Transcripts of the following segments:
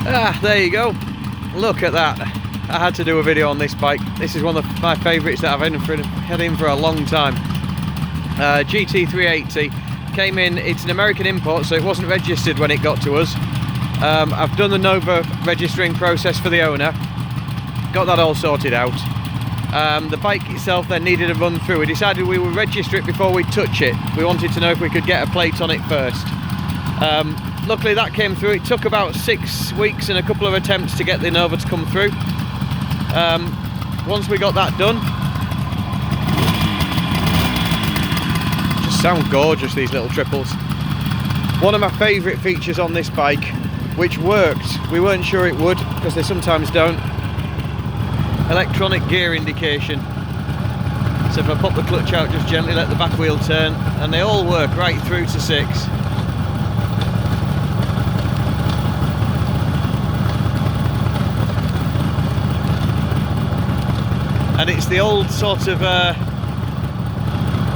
There you go. Look at that. I had to do a video on this bike. This is one of my favourites that I've had in for a long time. GT380 came in. It's an American import, so it wasn't registered when it got to us. I've done the Nova registering process for the owner, got that all sorted out. The bike itself then needed a run through. We decided we would register it before we touch it. We wanted to know if we could get a plate on it first. Luckily that came through. It took about 6 weeks and a couple of attempts to get the Nova to come through. Once we got that done, just sound gorgeous, these little triples. One of my favourite features on this bike, which worked, we weren't sure it would because they sometimes don't, electronic gear indication. So if I pop the clutch out, just gently let the back wheel turn, and they all work right through to 6. And it's the old sort of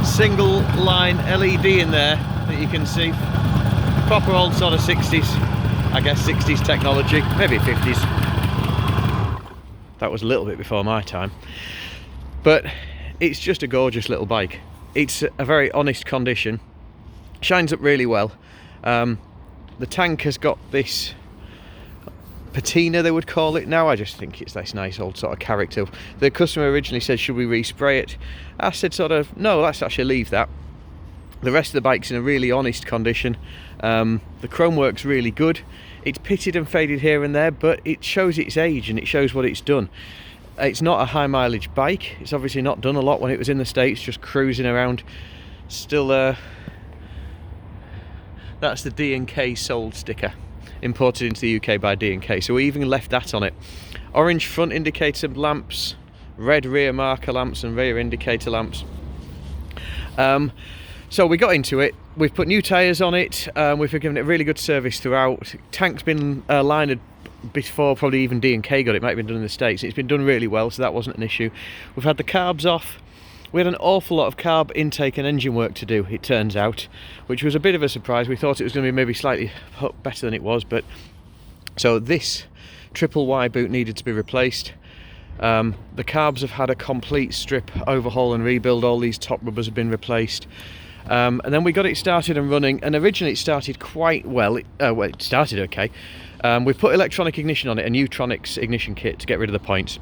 single line LED in there that you can see. Proper old sort of 60s, I guess 60s technology, maybe 50s. That was a little bit before my time. But it's just a gorgeous little bike. It's a very honest condition. Shines up really well. The tank has got this patina, they would call it now. I just think it's this nice old sort of character. The customer originally said, should we respray it? I said sort of, no, let's actually leave that. The rest of the bike's in a really honest condition. The chrome work's really good. It's pitted and faded here and there, but it shows its age and it shows what it's done. It's not a high mileage bike. It's obviously not done a lot when it was in the States, just cruising around. Still, that's the D&K sold sticker, imported into the UK by D&K, so we even left that on it. Orange front indicator lamps, red rear marker lamps and rear indicator lamps. So we got into it. We've put new tyres on it. We've given it a really good service throughout. Tank's been lined before probably even D&K got it. Might have been done in the States. It's been done really well, so that wasn't an issue. We've had the carbs off. We had an awful lot of carb intake and engine work to do, it turns out, which was a bit of a surprise. We thought it was going to be maybe slightly better than it was, but so this triple Y boot needed to be replaced. The carbs have had a complete strip overhaul and rebuild. All these top rubbers have been replaced. And then we got it started and running, and originally it started quite well. It started okay. We put electronic ignition on it, a Neutronics ignition kit to get rid of the points.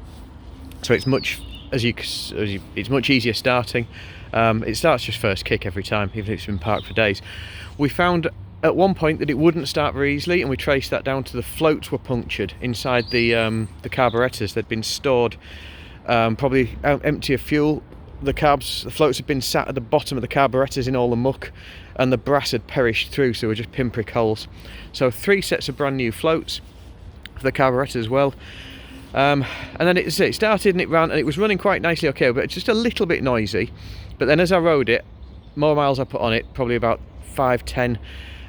So it's much it's much easier starting. It starts just first kick every time, even if it's been parked for days. We found at one point that it wouldn't start very easily, and we traced that down to the floats were punctured inside the carburetors. They'd been stored probably empty of fuel. The floats had been sat at the bottom of the carburetors in all the muck, and the brass had perished through, so were just pinprick holes. So 3 sets of brand new floats for the carburetor as well. And then it started and it ran, and it was running quite nicely okay, but it's just a little bit noisy. But then as I rode it, more miles I put on it, probably about 5-10,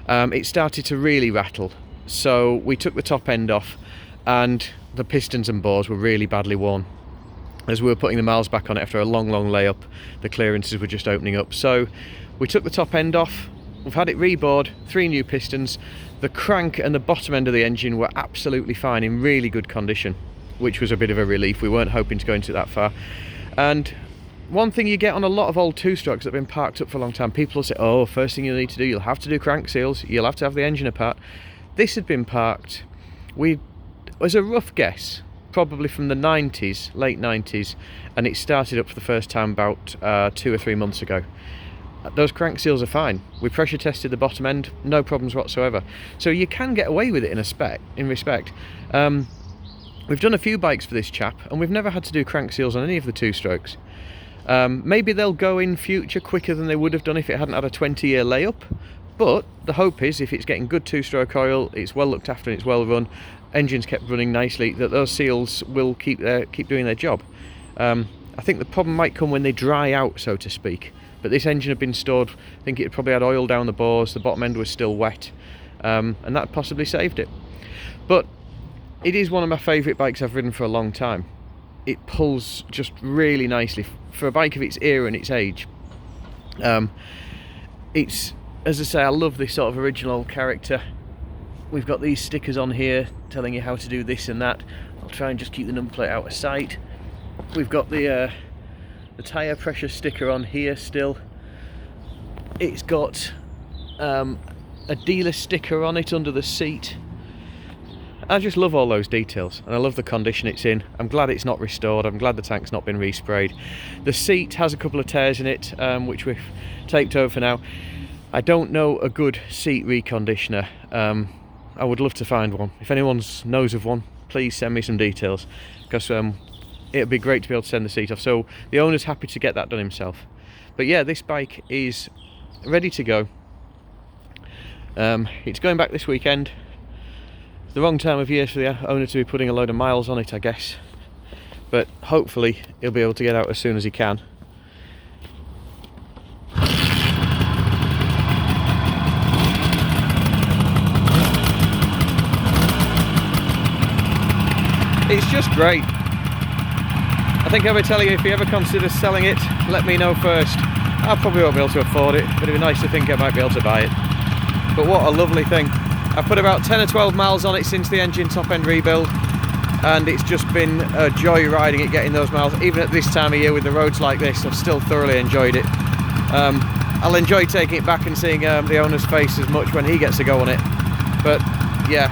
it started to really rattle. So we took the top end off, and the pistons and bores were really badly worn. As we were putting the miles back on it after a long layup, the clearances were just opening up. So we took the top end off. We've had it rebored, 3 new pistons. The crank and the bottom end of the engine were absolutely fine, in really good condition, which was a bit of a relief. We weren't hoping to go into it that far. And one thing you get on a lot of old 2-strokes that have been parked up for a long time, people will say, oh, first thing you'll need to do, you'll have to do crank seals, you'll have to have the engine apart. This had been parked, as a rough guess, probably from the 90s, late 90s, and it started up for the first time about 2 or 3 months ago. Those crank seals are fine. We pressure tested the bottom end, no problems whatsoever. So you can get away with it in respect. We've done a few bikes for this chap, and we've never had to do crank seals on any of the 2-strokes. Maybe they'll go in future quicker than they would have done if it hadn't had a 20-year layup, but the hope is if it's getting good 2-stroke oil, it's well looked after and it's well run, engines kept running nicely, that those seals will keep doing their job. I think the problem might come when they dry out, so to speak. But this engine had been stored, I think it probably had oil down the bores, the bottom end was still wet, and that possibly saved it. But it is one of my favourite bikes I've ridden for a long time. It pulls just really nicely for a bike of its era and its age. It's, as I say, I love this sort of original character. we've got these stickers on here telling you how to do this and that. I'll try and just keep the number plate out of sight. We've got the tyre pressure sticker on here still. It's got a dealer sticker on it under the seat. I just love all those details, and I love the condition it's in. I'm glad it's not restored. I'm glad the tank's not been resprayed. The seat has a couple of tears in it, which we've taped over for now. I don't know a good seat reconditioner. I would love to find one. If anyone knows of one, please send me some details, because it'd be great to be able to send the seat off. So the owner's happy to get that done himself. But yeah, this bike is ready to go. It's going back this weekend. It's the wrong time of year for the owner to be putting a load of miles on it, I guess. But hopefully he'll be able to get out as soon as he can. It's just great. I think I would tell you, if you ever consider selling it, let me know first. I probably won't be able to afford it, but it'd be nice to think I might be able to buy it. But what a lovely thing. I've put about 10 or 12 miles on it since the engine top end rebuild, and it's just been a joy riding it, getting those miles. Even at this time of year with the roads like this, I've still thoroughly enjoyed it. I'll enjoy taking it back and seeing the owner's face as much when he gets to go on it. But yeah,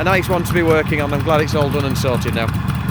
a nice one to be working on. I'm glad it's all done and sorted now.